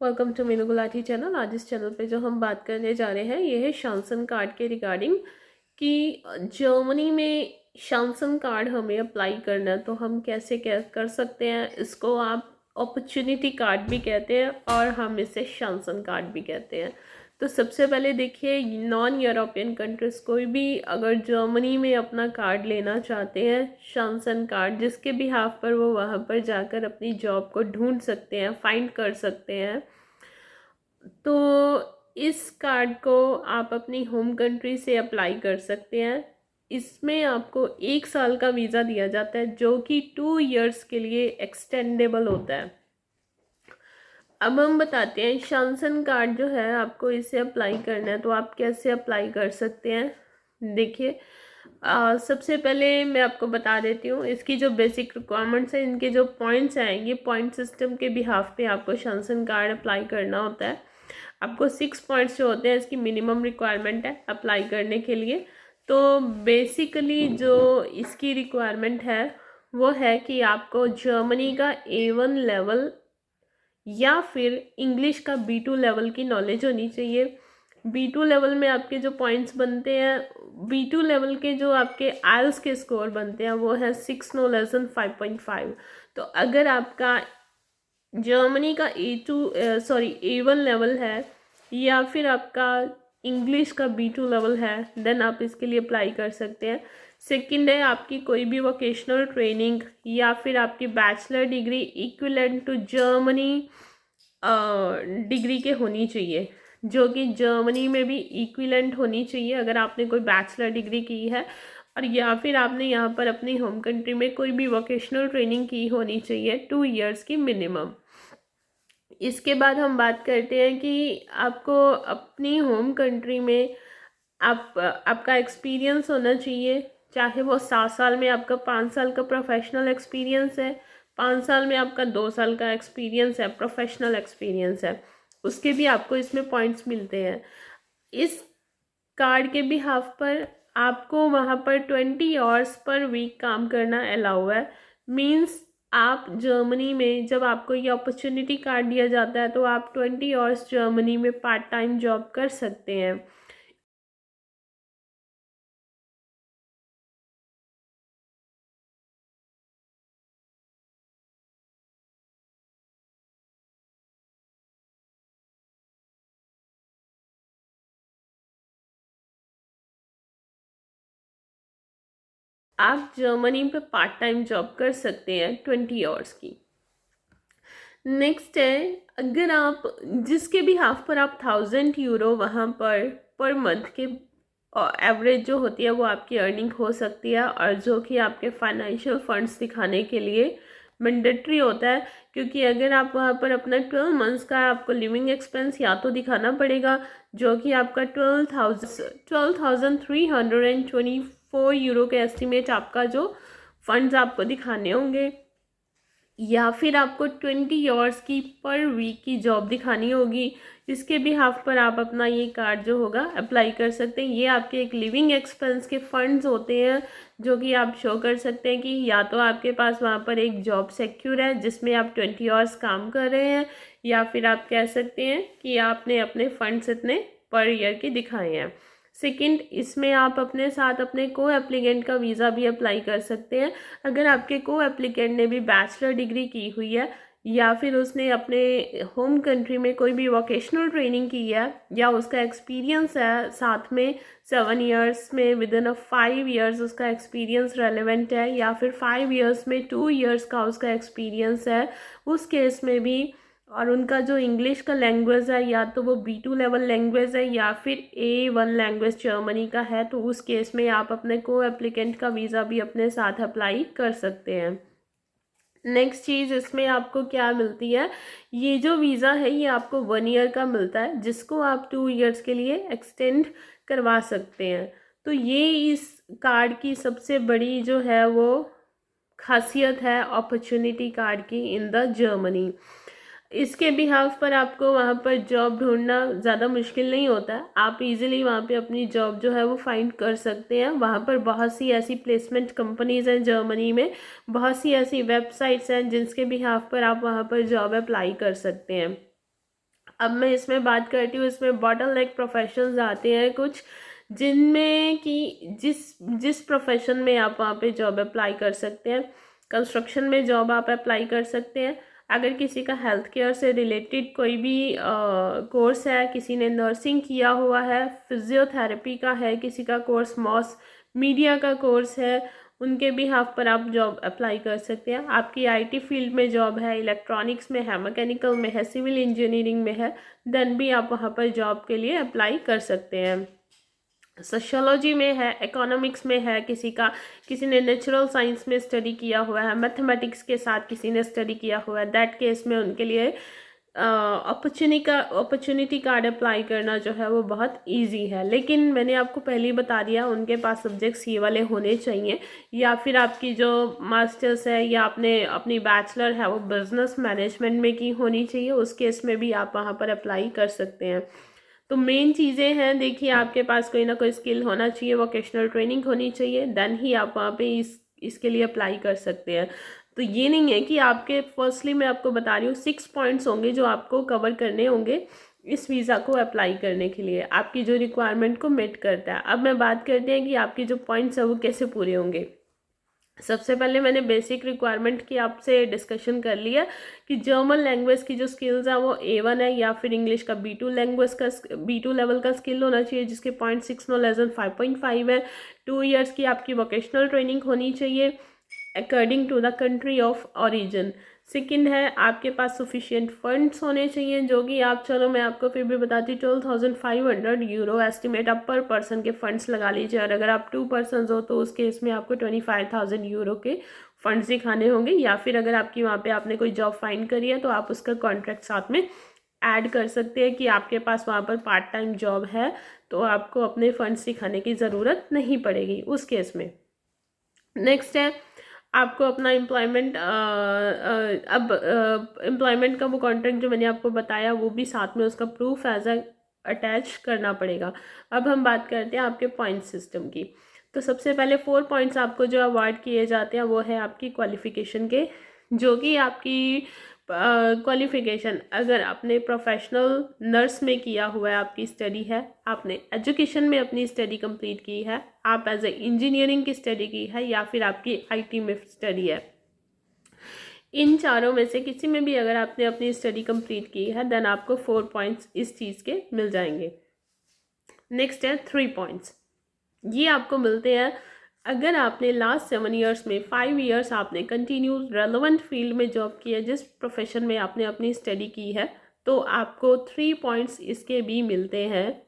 Welcome to Meenu Gulati channel. आज इस channel पे जो हम बात करने जा रहे हैं ये है शांसन कार्ड के रिगार्डिंग कि जर्मनी में शांसन कार्ड हमें अप्लाई करना है तो हम कैसे कर सकते हैं। इसको आप अपॉर्चुनिटी कार्ड भी कहते हैं और हम इसे शांसन कार्ड भी कहते हैं। तो सबसे पहले देखिए, नॉन यूरोपियन कंट्रीज कोई भी अगर जर्मनी में अपना कार्ड लेना चाहते हैं, शांसन कार्ड, जिसके बिहाफ पर वो वहाँ पर जाकर अपनी जॉब को ढूंढ सकते हैं, फाइंड कर सकते हैं, तो इस कार्ड को आप अपनी होम कंट्री से अप्लाई कर सकते हैं। इसमें आपको 1 साल का वीज़ा दिया जाता है जो कि 2 इयर्स के लिए एक्सटेंडेबल होता है। अब हम बताते हैं शांसन कार्ड जो है आपको इसे अप्लाई करना है तो आप कैसे अप्लाई कर सकते हैं। देखिए, सबसे पहले मैं आपको बता देती हूँ इसकी जो बेसिक रिक्वायरमेंट्स हैं, इनके जो पॉइंट्स आएंगे, पॉइंट सिस्टम के बिहाफ पे आपको शांसन कार्ड अप्लाई करना होता है। आपको 6 पॉइंट्स जो होते हैं इसकी मिनिमम रिक्वायरमेंट है अप्लाई करने के लिए। तो बेसिकली जो इसकी रिक्वायरमेंट है वो है कि आपको जर्मनी का A1 लेवल या फिर इंग्लिश का B2 लेवल की नॉलेज होनी चाहिए। B2 लेवल में आपके जो पॉइंट्स बनते हैं, B2 लेवल के जो आपके आइल्स के स्कोर बनते हैं वो है 6 नो लेस देन 5.5। तो अगर आपका जर्मनी का A1 लेवल है या फिर आपका इंग्लिश का B2 लेवल है, देन आप इसके लिए अप्लाई कर सकते हैं। सेकंड है आपकी कोई भी वोकेशनल ट्रेनिंग या फिर आपकी bachelor degree equivalent to Germany degree के होनी चाहिए, जो कि जर्मनी में भी इक्विवेलेंट होनी चाहिए अगर आपने कोई बैचलर डिग्री की है, और या फिर आपने यहाँ पर अपनी होम कंट्री में कोई भी वोकेशनल ट्रेनिंग की होनी चाहिए 2 इयर्स की मिनिमम। इसके बाद हम बात करते हैं कि आपको अपनी होम कंट्री में आपका एक्सपीरियंस होना चाहिए, चाहे वो 7 साल में आपका 5 साल का प्रोफेशनल एक्सपीरियंस है, 5 साल में आपका 2 साल का एक्सपीरियंस है, प्रोफेशनल एक्सपीरियंस है, उसके भी आपको इसमें पॉइंट्स मिलते हैं। इस कार्ड के बिहाफ पर आपको वहाँ पर 20 आवर्स पर वीक काम करना अलाउ है। मीन्स आप जर्मनी में जब आपको ये अपॉर्चुनिटी कार्ड दिया जाता है तो आप 20 आवर्स जर्मनी में पार्ट टाइम जॉब कर सकते हैं। आप जर्मनी पे पार्ट टाइम जॉब कर सकते हैं 20 आवर्स की। नेक्स्ट है, अगर आप जिसके भी हाफ पर आप 1000 यूरो वहाँ पर मंथ के एवरेज जो होती है वो आपकी अर्निंग हो सकती है, और जो कि आपके फाइनेंशियल फंड्स दिखाने के लिए मैंडेटरी होता है, क्योंकि अगर आप वहाँ पर अपना 12 मंथ्स का आपको लिविंग एक्सपेंस या तो दिखाना पड़ेगा जो कि आपका 12,324 यूरो के एस्टिमेट आपका जो फंड्स आपको दिखाने होंगे, या फिर आपको 20 आवर्स की पर वीक की जॉब दिखानी होगी। इसके बिहाफ पर आप अपना ये कार्ड जो होगा अप्लाई कर सकते हैं। ये आपके एक लिविंग एक्सपेंस के फंड्स होते हैं जो कि आप शो कर सकते हैं कि या तो आपके पास वहाँ पर एक जॉब सिक्योर है जिसमें आप 20 आवर्स काम कर रहे हैं, या फिर आप कह सकते हैं कि आपने अपने फंड्स इतने पर ईयर के दिखाए हैं। सेकंड, इसमें आप अपने साथ अपने को एप्लीकेंट का वीज़ा भी अप्लाई कर सकते हैं। अगर आपके को एप्लीकेंट ने भी बैचलर डिग्री की हुई है या फिर उसने अपने होम कंट्री में कोई भी वोकेशनल ट्रेनिंग की है या उसका एक्सपीरियंस है साथ में 7 इयर्स में, विद इन 5 इयर्स उसका एक्सपीरियंस रेलेवेंट है, या फिर 5 इयर्स में 2 इयर्स का उसका एक्सपीरियंस है, उस केस में भी, और उनका जो इंग्लिश का लैंग्वेज है या तो वो B2 लेवल लैंग्वेज है या फिर A1 लैंग्वेज जर्मनी का है, तो उस केस में आप अपने को एप्लीकेंट का वीज़ा भी अपने साथ अप्लाई कर सकते हैं। नेक्स्ट चीज़ इसमें आपको क्या मिलती है, ये जो वीज़ा है ये आपको 1 ईयर का मिलता है जिसको आप 2 इयर्स के लिए एक्सटेंड करवा सकते हैं। तो ये इस कार्ड की सबसे बड़ी जो है वो खासियत है अपॉर्चुनिटी कार्ड की इन द जर्मनी। इसके बिहाफ पर आपको वहाँ पर जॉब ढूंढना ज़्यादा मुश्किल नहीं होता है, आप इजीली वहाँ पे अपनी जॉब जो है वो फाइंड कर सकते हैं। वहाँ पर बहुत सी ऐसी प्लेसमेंट कंपनीज़ हैं जर्मनी में, बहुत सी ऐसी वेबसाइट्स हैं जिसके बिहाफ पर आप वहाँ पर जॉब अप्लाई कर सकते हैं। अब मैं इसमें बात करती हूँ, इसमें बॉटलनेक प्रोफेशंस आते हैं कुछ, जिनमें कि जिस प्रोफेशन में आप वहाँ पे जॉब अप्लाई कर सकते हैं। कंस्ट्रक्शन में जॉब आप अप्लाई कर सकते हैं। अगर किसी का हेल्थ केयर से रिलेटेड कोई भी कोर्स है, किसी ने नर्सिंग किया हुआ है, फिजियोथेरेपी का है किसी का कोर्स, मॉस मीडिया का कोर्स है, उनके बिहाफ पर आप जॉब अप्लाई कर सकते हैं। आपकी आईटी फील्ड में जॉब है, इलेक्ट्रॉनिक्स में है, मैकेनिकल में है, सिविल इंजीनियरिंग में है, देन भी आप वहाँ पर जॉब के लिए अप्लाई कर सकते हैं। सोशियोलॉजी में है, इकोनॉमिक्स में है किसी ने नेचुरल साइंस में स्टडी किया हुआ है, मैथमेटिक्स के साथ किसी ने स्टडी किया हुआ है, दैट केस में उनके लिए अपॉर्चुनिटी कार्ड अप्लाई करना जो है वो बहुत इजी है। लेकिन मैंने आपको पहले ही बता दिया, उनके पास सब्जेक्ट्स ये वाले होने चाहिए, या फिर आपकी जो मास्टर्स है या आपने अपनी बैचलर है वो बिजनेस मैनेजमेंट में की होनी चाहिए, उस केस में भी आप वहाँ पर अप्लाई कर सकते हैं। तो मेन चीज़ें हैं, देखिए आपके पास कोई ना कोई स्किल होना चाहिए, वोकेशनल ट्रेनिंग होनी चाहिए, देन ही आप वहाँ पे इसके लिए अप्लाई कर सकते हैं। तो ये नहीं है कि आपके, फर्स्टली मैं आपको बता रही हूँ 6 पॉइंट्स होंगे जो आपको कवर करने होंगे इस वीज़ा को अप्लाई करने के लिए, आपकी जो रिक्वायरमेंट को मेट करता है। अब मैं बात करते हैं कि आपके जो पॉइंट्स है वो कैसे पूरे होंगे। सबसे पहले मैंने बेसिक रिक्वायरमेंट की आपसे डिस्कशन कर लिया कि जर्मन लैंग्वेज की जो स्किल्स हैं वो A1 है, या फिर इंग्लिश का B2 लैंग्वेज का B2 लेवल का स्किल होना चाहिए जिसके 0.6 नो लेस देन 5.5 है। 2 इयर्स की आपकी वोकेशनल ट्रेनिंग होनी चाहिए according to the country of origin. Second है, आपके पास सफिशिएंट फंड्स होने चाहिए, जो कि आप, चलो मैं आपको फिर भी बताती हूँ, 12,500 यूरो एस्टिमेट आप पर पर्सन के फंड्स लगा लीजिए। और अगर आप 2 पर्सन हो तो उस केस में आपको 25,000 यूरो के फंड्स दिखाने होंगे, या फिर अगर आपकी वहाँ पे आपने कोई जॉब फाइंड करी है तो आप उसका कॉन्ट्रैक्ट साथ में ऐड कर सकते हैं कि आपके पास वहाँ पर पार्ट टाइम जॉब है, तो आपको अपने फंड्स दिखाने की ज़रूरत नहीं पड़ेगी उस केस में। नेक्स्ट है, आपको अपना एम्प्लॉयमेंट, अब एम्प्लॉयमेंट का वो कॉन्ट्रैक्ट जो मैंने आपको बताया वो भी साथ में उसका प्रूफ एज अटैच करना पड़ेगा। अब हम बात करते हैं आपके पॉइंट सिस्टम की। तो सबसे पहले 4 पॉइंट्स आपको जो अवार्ड किए जाते हैं वो है आपकी क्वालिफिकेशन के, जो कि आपकी क्वालिफिकेशन, अगर आपने प्रोफेशनल नर्स में किया हुआ है, आपकी स्टडी है, आपने एजुकेशन में अपनी स्टडी कंप्लीट की है, आप एज ए इंजीनियरिंग की स्टडी की है, या फिर आपकी आईटी में स्टडी है, इन चारों में से किसी में भी अगर आपने अपनी स्टडी कंप्लीट की है, देन आपको 4 पॉइंट्स इस चीज़ के मिल जाएंगे। नेक्स्ट है 3 पॉइंट्स, ये आपको मिलते हैं अगर आपने लास्ट 7 ईयर्स में 5 ईयर्स आपने कंटिन्यू रेलेवेंट फील्ड में जॉब की है, जिस प्रोफेशन में आपने अपनी स्टडी की है, तो आपको 3 पॉइंट्स इसके भी मिलते हैं।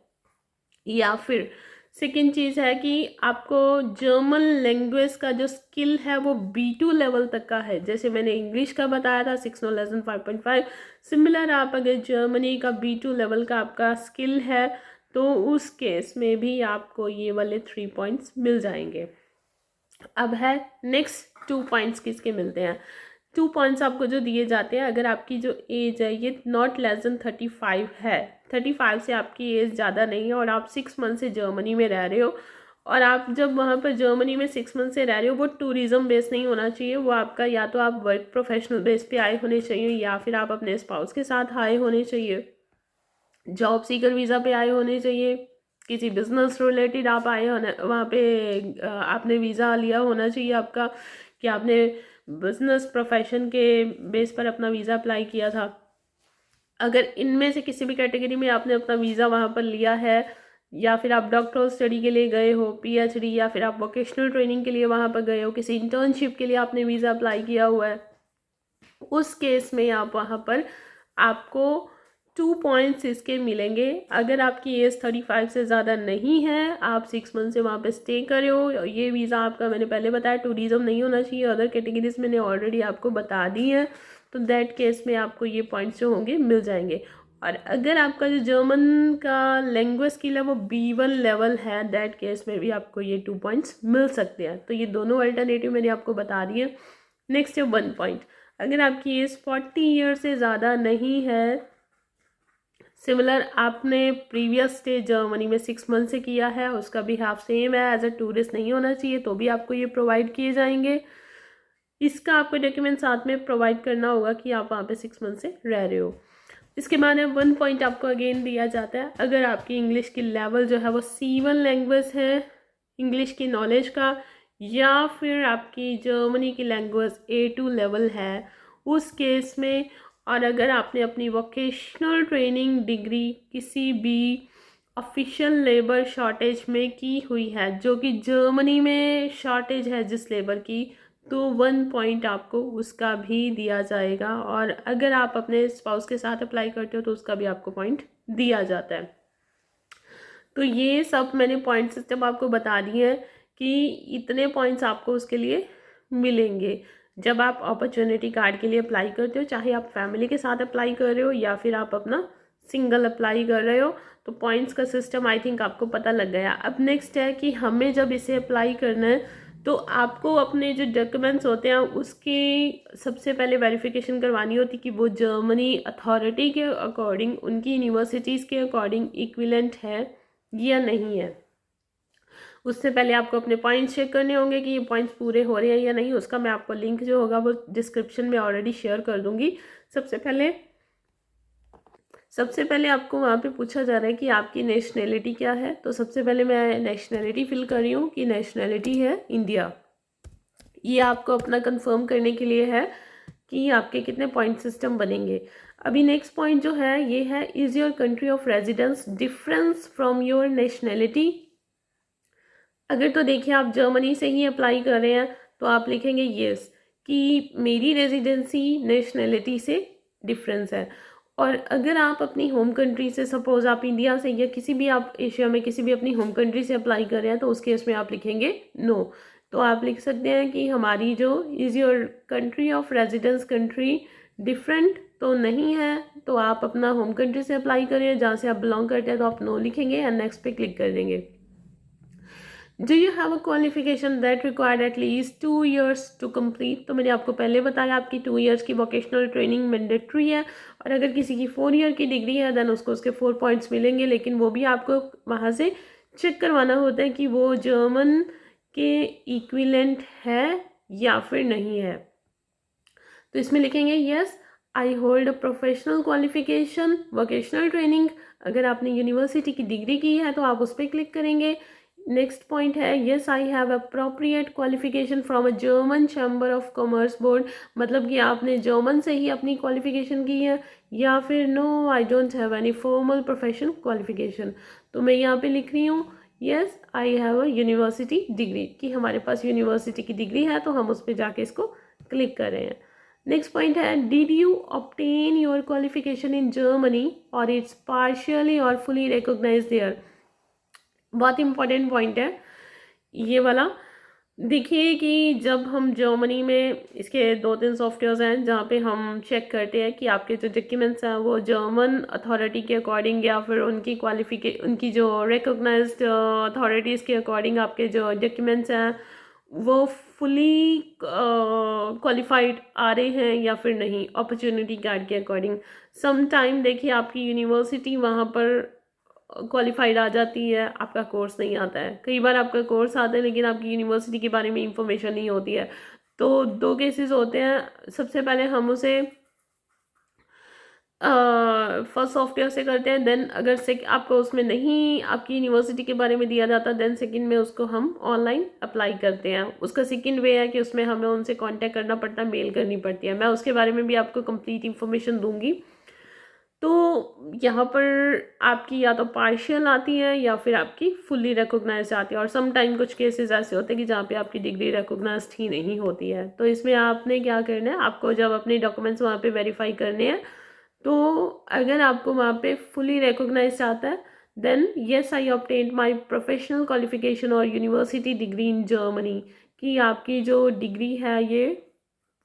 या फिर सेकेंड चीज़ है कि आपको जर्मन लैंग्वेज का जो स्किल है वो B2 लेवल तक का है, जैसे मैंने इंग्लिश का बताया था 6 नो लेस देन 5.5, सिमिलर आप अगर जर्मनी का B2 लेवल का आपका स्किल है तो उस केस में भी आपको ये वाले 3 पॉइंट्स मिल जाएंगे। अब है नेक्स्ट 2 पॉइंट्स किसके मिलते हैं। 2 पॉइंट्स आपको जो दिए जाते हैं, अगर आपकी जो एज है ये नॉट लेस देन 35 है, 35 से आपकी एज ज़्यादा नहीं है, और आप 6 मंथ से जर्मनी में रह रहे हो, और आप जब वहाँ पर जर्मनी में 6 मंथ से रह रहे हो, वो टूरिज़्म बेस नहीं होना चाहिए, वो आपका या तो आप वर्क प्रोफेशनल बेस पे आए होने चाहिए, या फिर आप अपने स्पाउस के साथ आए होने चाहिए, जॉब सीकर वीज़ा पे आए होने चाहिए, किसी बिजनेस रिलेटेड आप आए होने, वहाँ पे आपने वीज़ा लिया होना चाहिए आपका, कि आपने बिजनेस प्रोफेशन के बेस पर अपना वीज़ा अप्लाई किया था। अगर इनमें से किसी भी कैटेगरी में आपने अपना वीज़ा वहाँ पर लिया है, या फिर आप डॉक्टरल स्टडी के लिए गए हो, PhD, या फिर आप वोकेशनल ट्रेनिंग के लिए वहाँ पर गए हो, किसी इंटर्नशिप के लिए आपने वीज़ा अप्लाई किया हुआ है, उस केस में आप वहाँ पर आपको 2 पॉइंट्स इसके मिलेंगे। अगर आपकी एज 35 से ज़्यादा नहीं है, आप 6 मंथ से वहाँ पे स्टे करे हो, ये वीज़ा आपका मैंने पहले बताया टूरिज़्म नहीं होना चाहिए, अदर कैटेगरीज मैंने ऑलरेडी आपको बता दी है, तो दैट केस में आपको ये पॉइंट्स जो होंगे मिल जाएंगे। और अगर आपका जो जर्मन का लैंग्वेज स्किल है वो B1 लेवल है, दैट केस में भी आपको ये 2 पॉइंट्स मिल सकते हैं। तो ये दोनों अल्टरनेटिव मैंने आपको बता दी है। नेक्स्ट है 1 पॉइंट, अगर आपकी एज 40 ईयर से ज़्यादा नहीं है, सिमिलर आपने प्रीवियस स्टे जर्मनी में 6 मंथ से किया है, उसका भी हाफ सेम है, एज अ टूरिस्ट नहीं होना चाहिए, तो भी आपको ये प्रोवाइड किए जाएंगे। इसका आपको डॉक्यूमेंट साथ में प्रोवाइड करना होगा कि आप वहाँ पे 6 मंथ से रह रहे हो। इसके बाद में 1 पॉइंट आपको अगेन दिया जाता है अगर आपकी इंग्लिश की लेवल जो है वो C1 लैंग्वेज है इंग्लिश की नॉलेज का, या फिर आपकी जर्मनी की लैंग्वेज A2 लेवल है उस केस में। और अगर आपने अपनी वोकेशनल ट्रेनिंग डिग्री किसी भी ऑफिशियल लेबर शॉर्टेज में की हुई है, जो कि जर्मनी में शॉर्टेज है जिस लेबर की, तो 1 पॉइंट आपको उसका भी दिया जाएगा। और अगर आप अपने स्पाउस के साथ अप्लाई करते हो तो उसका भी आपको पॉइंट दिया जाता है। तो ये सब मैंने पॉइंट सिस्टम आपको बता दिए हैं कि इतने पॉइंट्स आपको उसके लिए मिलेंगे जब आप अपॉर्चुनिटी कार्ड के लिए अप्लाई करते हो, चाहे आप फैमिली के साथ अप्लाई कर रहे हो या फिर आप अपना सिंगल अप्लाई कर रहे हो। तो पॉइंट्स का सिस्टम आई थिंक आपको पता लग गया। अब नेक्स्ट है कि हमें जब इसे अप्लाई करना है तो आपको अपने जो डॉक्यूमेंट्स होते हैं उसकी सबसे पहले वेरिफिकेशन करवानी होती कि वो जर्मनी अथॉरिटी के अकॉर्डिंग, उनकी यूनिवर्सिटीज़ के अकॉर्डिंग इक्विवेलेंट है या नहीं है। उससे पहले आपको अपने पॉइंट्स चेक करने होंगे कि ये पॉइंट्स पूरे हो रहे हैं या नहीं। उसका मैं आपको लिंक जो होगा वो डिस्क्रिप्शन में ऑलरेडी शेयर कर दूंगी। सबसे पहले आपको वहाँ पे पूछा जा रहा है कि आपकी नेशनैलिटी क्या है। तो सबसे पहले मैं नेशनैलिटी फिल कर रही हूँ कि नेशनैलिटी है इंडिया। ये आपको अपना कंफर्म करने के लिए है कि आपके कितने पॉइंट सिस्टम बनेंगे। अभी नेक्स्ट पॉइंट जो है ये है, is your country of residence difference from your nationality. अगर तो देखिए आप जर्मनी से ही अप्लाई कर रहे हैं तो आप लिखेंगे येस कि मेरी रेजिडेंसी नेशनैलिटी से डिफरेंस है। और अगर आप अपनी होम कंट्री से, सपोज आप इंडिया से या किसी भी आप एशिया में किसी भी अपनी होम कंट्री से अप्लाई कर रहे हैं, तो उस केस में आप लिखेंगे नो। तो आप लिख सकते हैं कि हमारी जो is your country of residence country different, तो नहीं है तो आप अपना होम कंट्री से अप्लाई करें, जहाँ से आप बिलोंग करते हैं तो आप नो लिखेंगे एंड नेक्स्ट पे क्लिक कर देंगे। Do you have a qualification that required at least 2 years to complete. तो मैंने आपको पहले बताया आपकी 2 years की वोकेशनल ट्रेनिंग मैंडेटरी है। और अगर किसी की 4 year की डिग्री है देन उसको उसके 4 पॉइंट्स मिलेंगे, लेकिन वो भी आपको वहाँ से चेक करवाना होता है कि वो जर्मन के इक्विवेलेंट है या फिर नहीं है। तो इसमें लिखेंगे yes I hold a professional qualification vocational training. अगर आपने यूनिवर्सिटी की डिग्री की है तो आप उस पर क्लिक करेंगे। नेक्स्ट पॉइंट है yes I have appropriate qualification from a German chamber of commerce board, मतलब कि आपने जर्मन से ही अपनी क्वालिफिकेशन की है। या फिर no I don't have any formal professional qualification. तो मैं यहाँ पे लिख रही हूँ yes I have a university degree, कि हमारे पास यूनिवर्सिटी की डिग्री है तो हम उस पर जाके इसको क्लिक कर रहे हैं। नेक्स्ट पॉइंट है did you obtain your qualification in Germany और इट्स पार्शियली और फुली रिकॉग्नाइज्ड देयर। बहुत इंपॉर्टेंट पॉइंट है ये वाला। देखिए कि जब हम जर्मनी में, इसके 2-3 सॉफ्टवेयर्स हैं जहाँ पे हम चेक करते हैं कि आपके जो डॉक्यूमेंट्स हैं वो जर्मन अथॉरिटी के अकॉर्डिंग या फिर उनकी जो रिकॉग्नाइज्ड अथॉरिटीज़ के अकॉर्डिंग आपके जो डॉक्यूमेंट्स हैं वो फुली क्वालिफाइड आ रहे हैं या फिर नहीं अपॉर्चुनिटी कार्ड के अकॉर्डिंग। सम टाइम देखिए आपकी यूनिवर्सिटी वहाँ पर क्वालिफाइड आ जाती है, आपका कोर्स नहीं आता है। कई बार आपका कोर्स आता है लेकिन आपकी यूनिवर्सिटी के बारे में इंफॉर्मेशन नहीं होती है। तो 2 केसेस होते हैं। सबसे पहले हम उसे फर्स्ट सॉफ्टवेयर से करते हैं, देन अगर आपको उसमें नहीं आपकी यूनिवर्सिटी के बारे में दिया जाता देन सेकंड में उसको हम ऑनलाइन अप्लाई करते हैं। उसका सेकंड वे है कि उसमें हमें उनसे कांटेक्ट करना पड़ता है, मेल करनी पड़ती है। मैं उसके बारे में भी आपको कंप्लीट इन्फॉर्मेशन दूंगी। तो यहाँ पर आपकी या तो पार्शियल आती है या फिर आपकी फुल्ली रिकॉग्नाइज आती है। और सम टाइम कुछ केसेस ऐसे होते हैं कि जहाँ पे आपकी डिग्री रिकॉग्नाइज ही नहीं होती है। तो इसमें आपने क्या करना है, आपको जब अपने डॉक्यूमेंट्स वहाँ पे वेरीफाई करने हैं तो अगर आपको वहाँ पे फुली रिकॉग्नाइज आता है then yes I obtained my professional qualification और यूनिवर्सिटी डिग्री इन जर्मनी, कि आपकी जो डिग्री है ये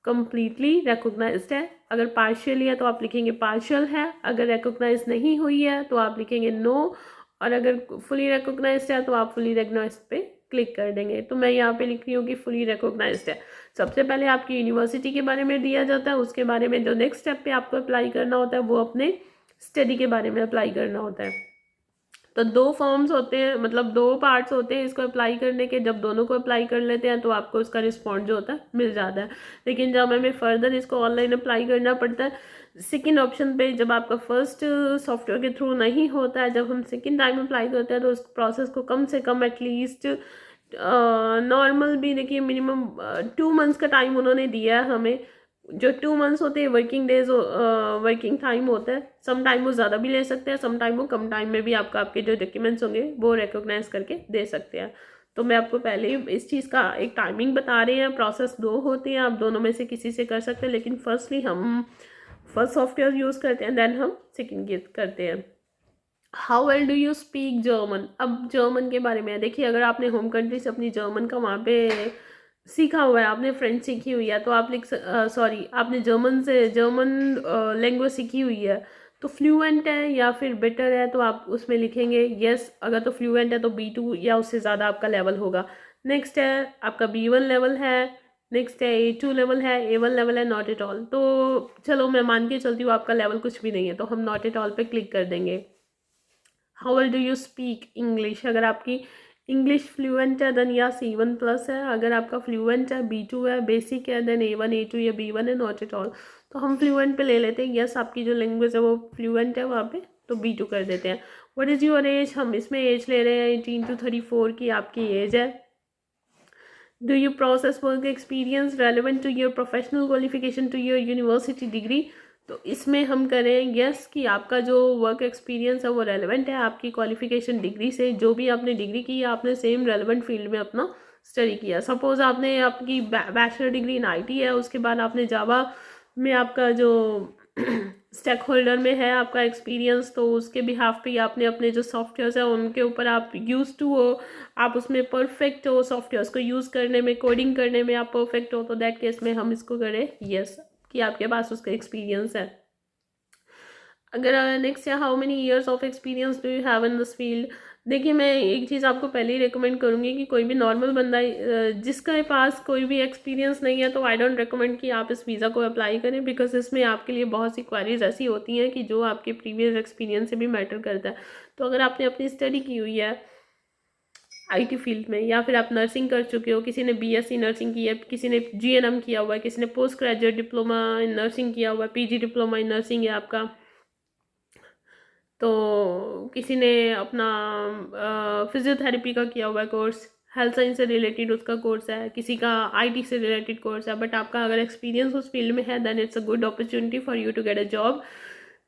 कंप्लीटली रिकॉग्नाइज्ड है। अगर पार्शियली है तो आप लिखेंगे पार्शियल है, अगर रिकॉग्नाइज नहीं हुई है तो आप लिखेंगे नो, और अगर फुली रिकॉग्नाइज्ड है तो आप फुली रिकॉग्नाइज्ड पे क्लिक कर देंगे। तो मैं यहाँ पे लिख रही हूँ कि फुली रिकॉग्नाइज्ड है। सबसे पहले आपकी यूनिवर्सिटी के बारे में दिया जाता है, उसके बारे में जो नेक्स्ट स्टेप पे आपको अप्लाई करना होता है वो अपने स्टडी के बारे में अप्लाई करना होता है। तो 2 फॉर्म्स होते हैं, मतलब 2 पार्ट्स होते हैं इसको अप्लाई करने के। जब दोनों को अप्लाई कर लेते हैं तो आपको उसका रिस्पॉन्स जो होता है मिल जाता है। लेकिन जब हमें फर्दर इसको ऑनलाइन अप्लाई करना पड़ता है सेकेंड ऑप्शन पे जब आपका फर्स्ट सॉफ्टवेयर के थ्रू नहीं होता है, जब हम सेकेंड टाइम अप्लाई करते हैं तो उस प्रोसेस को कम से कम एटलीस्ट नॉर्मल भी देखिए मिनिमम 2 मंथ्स का टाइम उन्होंने दिया है हमें। जो 2 मंथ्स होते हैं वर्किंग डेज, वर्किंग टाइम होता है। सम टाइम वो ज़्यादा भी ले सकते हैं, सम टाइम वो कम टाइम में भी आपका आपके जो डॉक्यूमेंट्स होंगे वो रिकॉग्नाइज करके दे सकते हैं। तो मैं आपको पहले ही इस चीज़ का एक टाइमिंग बता रहे हैं। प्रोसेस 2 होते हैं, आप दोनों में से किसी से कर सकते हैं, लेकिन फर्स्टली हम फर्स्ट सॉफ्टवेयर यूज़ करते हैं, देन हम सेकेंड करते हैं। How well do you speak German. अब जर्मन के बारे में देखिए, अगर आपने होम कंट्री से अपनी जर्मन का वहाँ पे सीखा हुआ है, आपने फ्रेंच सीखी हुई है, तो आप सॉरी आपने जर्मन से जर्मन लैंग्वेज सीखी हुई है, तो फ्लुएंट है या फिर बेटर है, तो आप उसमें लिखेंगे यस। अगर तो फ्लुएंट है तो B2 या उससे ज़्यादा आपका लेवल होगा। नेक्स्ट है आपका B1 लेवल है, नेक्स्ट है A2 लेवल है, A1 लेवल है नॉट एट ऑल। तो चलो मैं मान के चलती हूँ आपका लेवल कुछ भी नहीं है, तो हम नॉट एट ऑल पे क्लिक कर देंगे। How well do you speak English. अगर आपकी इंग्लिश फ्लुएंट है देन या C1+ है, अगर आपका फ्लुएंट है B2 है, बेसिक है देन A1 A2 या B1 है नॉट एट ऑल। तो हम फ्लुएंट पे ले लेते हैं, यस आपकी जो लैंग्वेज है वो फ्लुएंट है वहाँ पे, तो B2 कर देते हैं। व्हाट इज़ योर एज, हम इसमें एज ले रहे हैं 18 to 34 की आपकी एज है। Do you process work experience relevant to your professional qualification to your university degree. तो इसमें हम करें यस कि आपका जो वर्क एक्सपीरियंस है वो रेलेवेंट है आपकी क्वालिफिकेशन डिग्री से। जो भी आपने डिग्री की है आपने सेम रेलेवेंट फील्ड में अपना स्टडी किया। सपोज आपने आपकी बैचलर डिग्री इन IT है, उसके बाद आपने जावा में आपका जो स्टेक होल्डर में है आपका एक्सपीरियंस, तो उसके बिहाफ पे आपने अपने जो सॉफ्टवेयर्स है उनके ऊपर आप यूज टू हो, आप उसमें परफेक्ट हो, सॉफ्टवेयर्स को यूज़ करने में, कोडिंग करने में आप परफेक्ट हो, तो दैट केस में हम इसको करें यस कि आपके पास उसका एक्सपीरियंस है। अगर नेक्स्ट है how many years of experience do you have in this field. देखिए मैं एक चीज़ आपको पहले ही रिकमेंड करूँगी कि कोई भी नॉर्मल बंदा जिसके पास कोई भी एक्सपीरियंस नहीं है, तो आई डोंट रिकमेंड कि आप इस वीज़ा को अप्लाई करें, बिकॉज इसमें आपके लिए बहुत सी क्वारीज ऐसी होती हैं कि जो आपके प्रीवियस एक्सपीरियंस से भी मैटर करता है। तो अगर आपने अपनी स्टडी की हुई है IT फील्ड में, या फिर आप नर्सिंग कर चुके हो, किसी ने BSc नर्सिंग की है, किसी ने GNM किया हुआ है, किसी ने post graduate diploma in nursing किया हुआ है, PG डिप्लोमा इन नर्सिंग है आपका, तो किसी ने अपना फिजियोथेरेपी का किया हुआ है कोर्स, हेल्थ साइंस से रिलेटेड उसका कोर्स है, किसी का IT से रिलेटेड कोर्स है, बट आपका अगर एक्सपीरियंस उस फील्ड में है then it's a good opportunity for you to get a job.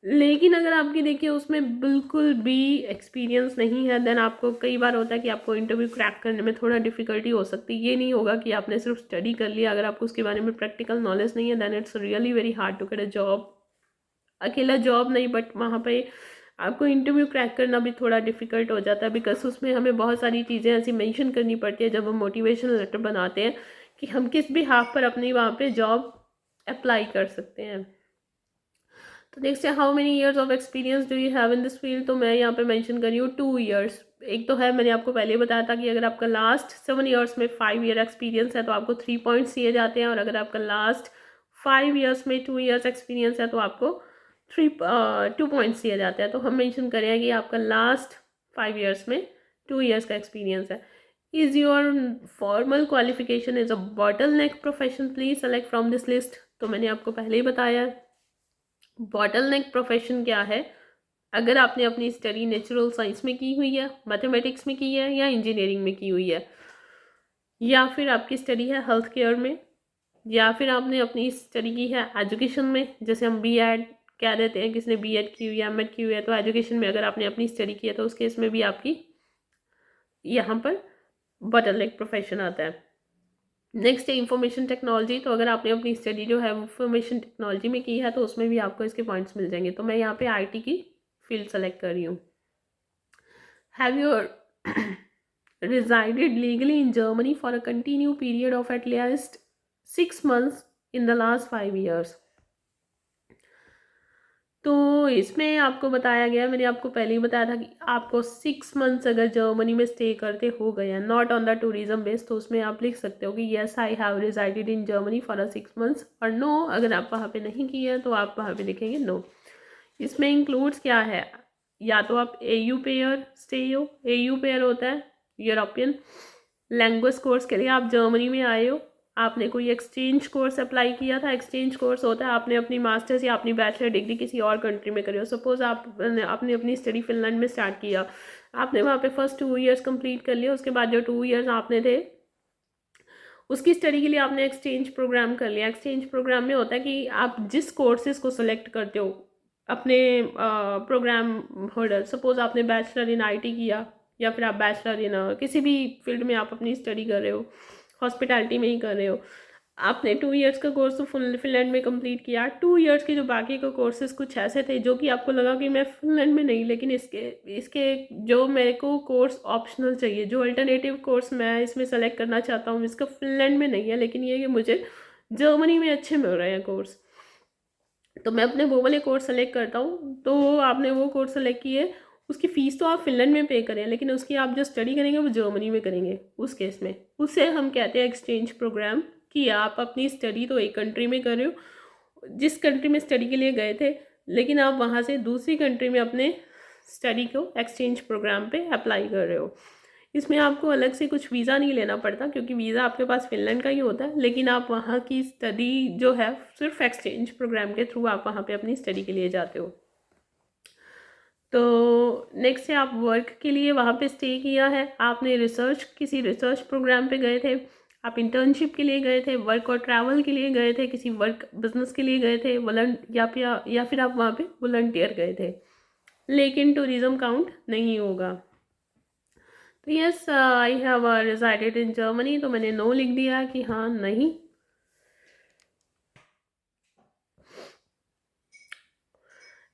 लेकिन अगर आपकी देखिए उसमें बिल्कुल भी एक्सपीरियंस नहीं है, देन आपको कई बार होता है कि आपको इंटरव्यू क्रैक करने में थोड़ा डिफिकल्टी हो सकती है। ये नहीं होगा कि आपने सिर्फ स्टडी कर लिया, अगर आपको उसके बारे में प्रैक्टिकल नॉलेज नहीं है then it's really very hard to get a job. अकेला जॉब नहीं, बट वहाँ पे आपको इंटरव्यू क्रैक करना भी थोड़ा डिफिकल्ट हो जाता है, बिकॉज उसमें हमें बहुत सारी चीज़ें ऐसी मेंशन करनी पड़ती है जब हम मोटिवेशनल लेटर बनाते हैं कि हम किस भी हाफ पर अपनी वहाँ पे जॉब अप्लाई कर सकते हैं। तो नेक्स्ट है how many years of experience do you have in this field. तो मैं यहाँ पे मेंशन कर रही हूँ 2 ईयर्स। एक तो है मैंने आपको पहले बताया था कि अगर आपका लास्ट 7 ईयर्स में 5 ईयर एक्सपीरियंस है तो आपको 3 पॉइंट्स दिए जाते हैं, और अगर आपका लास्ट 5 ईयर्स में 2 ईयर्स एक्सपीरियंस है तो आपको 2 पॉइंट्स दिए जाते हैं। तो हम मेंशन करें कि आपका लास्ट 5 ईयर्स में 2 ईयर्स का एक्सपीरियंस है। Is your formal qualification is a bottle neck profession, please select from this list. तो मैंने आपको पहले ही बताया बॉटल नेक प्रोफेशन क्या है। अगर आपने अपनी स्टडी नेचुरल साइंस में की हुई है, मैथमेटिक्स में की है, या इंजीनियरिंग में की हुई है, या फिर आपकी स्टडी है हेल्थ केयर में, या फिर आपने अपनी स्टडी की है एजुकेशन में, जैसे हम B.Ed कह देते हैं, किसी ने B.Ed की हुई है, M.Ed की हुई है, तो एजुकेशन में अगर आपने अपनी स्टडी की है तो उस केस में भी आपकी यहाँ पर बॉटल नेक प्रोफेशन आता है। नेक्स्ट है इंफॉर्मेशन टेक्नोलॉजी। तो अगर आपने अपनी स्टडी जो है इंफॉर्मेशन टेक्नोलॉजी में की है तो उसमें भी आपको इसके पॉइंट्स मिल जाएंगे। तो मैं यहाँ पे IT की फील्ड सेलेक्ट कर रही हूँ। Have you resided legally in Germany for a continued period of at least 6 months in the last 5 years। तो इसमें आपको बताया गया, मैंने आपको पहले ही बताया था कि आपको 6 मंथ्स अगर जर्मनी में स्टे करते हो गए हैं not on the tourism base, तो उसमें आप लिख सकते हो कि yes I have resided in Germany for a 6 months, और नो अगर आप वहाँ पे नहीं किए हैं तो आप वहाँ पे लिखेंगे नो। इसमें इंक्लूड्स क्या है, या तो आप AU पेयर स्टे हो, AU पेयर होता है यूरोपियन लैंग्वेज कोर्स के लिए आप जर्मनी में आए हो, आपने कोई एक्सचेंज कोर्स अप्लाई किया था। एक्सचेंज कोर्स होता है आपने अपनी मास्टर्स या अपनी बैचलर डिग्री किसी और कंट्री में करी हो। सपोज आपने अपनी स्टडी फिनलैंड में स्टार्ट किया, आपने वहाँ पे फर्स्ट 2 ईयर्स कंप्लीट कर लिया, उसके बाद जो 2 ईयर्स आपने थे उसकी स्टडी के लिए आपने एक्सचेंज प्रोग्राम कर लिया। एक्सचेंज प्रोग्राम में होता है कि आप जिस कोर्सेज को सिलेक्ट करते हो अपने प्रोग्राम होल्डर, सपोज आपने बैचलर इन आईटी किया या फिर आप बैचलर इन किसी भी फील्ड में आप अपनी स्टडी कर रहे हो, हॉस्पिटैलिटी में ही कर रहे हो, आपने 2 ईयर्स का कोर्स तो फिनलैंड में कंप्लीट किया। 2 ईयर्स के जो बाकी के कोर्सेज कुछ ऐसे थे जो कि आपको लगा कि मैं फिनलैंड में नहीं, लेकिन इसके जो मेरे को कोर्स ऑप्शनल चाहिए, जो अल्टरनेटिव कोर्स मैं इसमें सेलेक्ट करना चाहता हूँ, इसका फिनलैंड में नहीं है लेकिन ये कि मुझे जर्मनी में अच्छे मिल रहे हैं कोर्स, तो मैं अपने वो वाले कोर्स सेलेक्ट करता हूँ। तो आपने वो कोर्स सेलेक्ट किए, उसकी फ़ीस तो आप फिनलैंड में पे करें लेकिन उसकी आप जो स्टडी करेंगे वो जर्मनी में करेंगे। उस केस में उसे हम कहते हैं एक्सचेंज प्रोग्राम, कि आप अपनी स्टडी तो एक कंट्री में कर रहे हो, जिस कंट्री में स्टडी के लिए गए थे, लेकिन आप वहाँ से दूसरी कंट्री में अपने स्टडी को एक्सचेंज प्रोग्राम पे अप्लाई कर रहे हो। इसमें आपको अलग से कुछ वीज़ा नहीं लेना पड़ता क्योंकि वीज़ा आपके पास फिनलैंड का ही होता है, लेकिन आप वहाँ की स्टडी जो है सिर्फ एक्सचेंज प्रोग्राम के थ्रू आप वहाँ पे अपनी स्टडी के लिए जाते हो। तो नेक्स्ट है आप वर्क के लिए वहाँ पे स्टे किया है, आपने किसी रिसर्च प्रोग्राम पे गए थे, आप इंटर्नशिप के लिए गए थे, वर्क और ट्रैवल के लिए गए थे, किसी वर्क बिजनेस के लिए गए थे, या फिर आप वहाँ पे वॉलंटियर गए थे, लेकिन टूरिज्म काउंट नहीं होगा। तो yes I have resided in Germany, तो मैंने नो लिख दिया कि हाँ नहीं।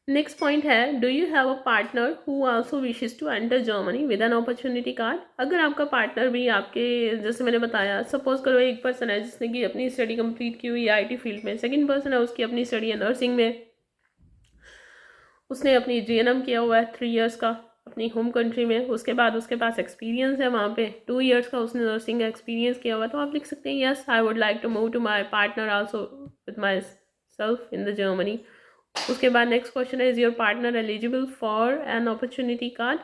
नेक्स्ट पॉइंट है, do you have a partner who also wishes to enter Germany with an opportunity card. अगर आपका पार्टनर भी आपके, जैसे मैंने बताया, सपोज करो एक पर्सन है जिसने की अपनी स्टडी कंप्लीट की हुई है आईटी फील्ड में, सेकंड पर्सन है उसकी अपनी स्टडी है नर्सिंग में, उसने अपनी जीएनएम किया हुआ है 3 इयर्स का अपनी होम कंट्री में, उसके बाद उसके पास एक्सपीरियंस है वहाँ पे 2 इयर्स का उसने नर्सिंग का एक्सपीरियंस किया हुआ है, तो आप लिख सकते हैं yes I would like to move to my partner also with myself in the Germany. उसके बाद नेक्स्ट क्वेश्चन है, is your partner eligible for an opportunity card.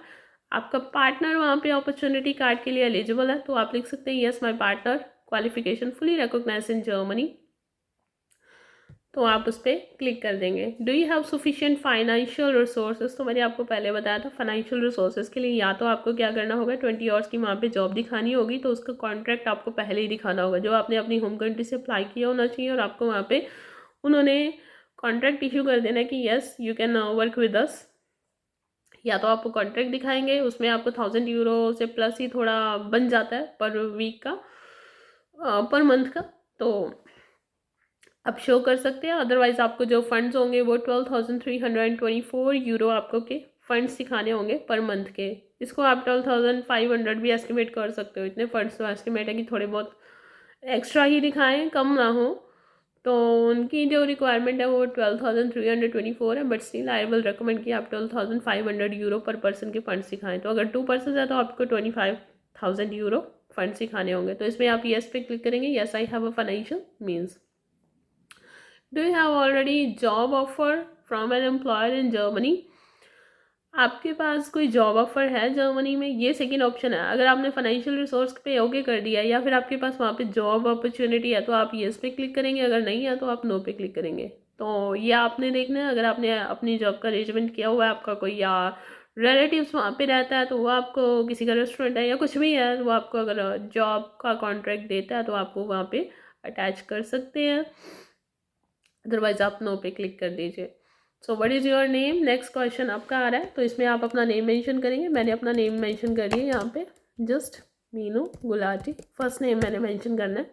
आपका पार्टनर वहाँ पे अपॉर्चुनिटी कार्ड के लिए एलिजिबल है, तो आप लिख सकते हैं yes my partner qualification fully recognised in Germany, तो आप उस पर क्लिक कर देंगे। Do you have sufficient financial resources, तो मैंने आपको पहले बताया था फाइनेंशियल रिसोर्सेज के लिए या तो आपको क्या करना होगा, 20 आवर्स की वहाँ पे जॉब दिखानी होगी, तो उसका कॉन्ट्रैक्ट आपको पहले ही दिखाना होगा जो आपने अपनी होम कंट्री से अप्लाई किया होना चाहिए, और आपको वहाँ पे उन्होंने कॉन्ट्रैक्ट इशू कर देना कि yes you can work with us. या तो आपको कॉन्ट्रैक्ट दिखाएंगे, उसमें आपको 1000 यूरो से प्लस ही थोड़ा बन जाता है पर वीक का, पर मंथ का, तो आप शो कर सकते हैं। अदरवाइज आपको जो फंड्स होंगे वो 12,324 यूरो आपको के फंड्स दिखाने होंगे पर मंथ के। इसको आप 12,500 भी एस्टिमेट कर सकते हो, इतने फंड्स तो एस्टिमेट है कि थोड़े बहुत एक्स्ट्रा ही दिखाएं, कम ना हो। तो उनकी जो रिक्वायरमेंट है वो 12,324 है, but still I will recommend कि आप 12,500 यूरो पर पर्सन के फंड्स दिखाएं। तो अगर 2 पर्सन है तो आपको 25,000 यूरो फंड्स दिखाने होंगे। तो इसमें आप येस पे क्लिक करेंगे, yes I have a financial means. Do you have already job offer from an employer in Germany. आपके पास कोई जॉब ऑफर है जर्मनी में, ये सेकंड ऑप्शन है। अगर आपने फाइनेंशियल रिसोर्स पे ओके कर दिया या फिर आपके पास वहाँ पे जॉब अपॉर्चुनिटी है तो आप येस पे क्लिक करेंगे, अगर नहीं है तो आप नो पे क्लिक करेंगे। तो ये आपने देखना है, अगर आपने अपनी जॉब का अरेंजमेंट किया हुआ है, आपका कोई या रिलेटिव्स वहाँ पे रहता है तो वो आपको, किसी का रेस्टोरेंट है या कुछ भी है, वो आपको अगर जॉब का कॉन्ट्रैक्ट देता है तो आपको वहाँ पे अटैच कर सकते हैं, अदरवाइज आप नो पे क्लिक कर दीजिए। So what is your name, next question आपका आ रहा है, तो इसमें आप अपना नेम मेंशन करेंगे। मैंने अपना नेम मेंशन कर दिया यहाँ पे, just Meenu Gulati, first name मैंने मेंशन करना है।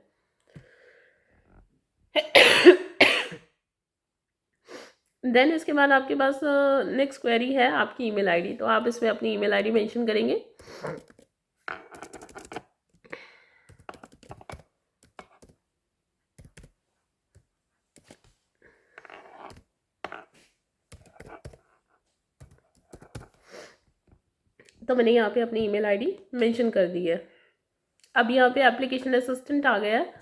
देन इसके बाद आपके पास नेक्स्ट क्वेरी है आपकी ईमेल आईडी, तो आप इसमें अपनी ईमेल आईडी मेंशन करेंगे। तो मैंने यहाँ पे अपनी ईमेल आईडी मेंशन कर दी है। अब यहाँ पे एप्लीकेशन असिस्टेंट आ गया है,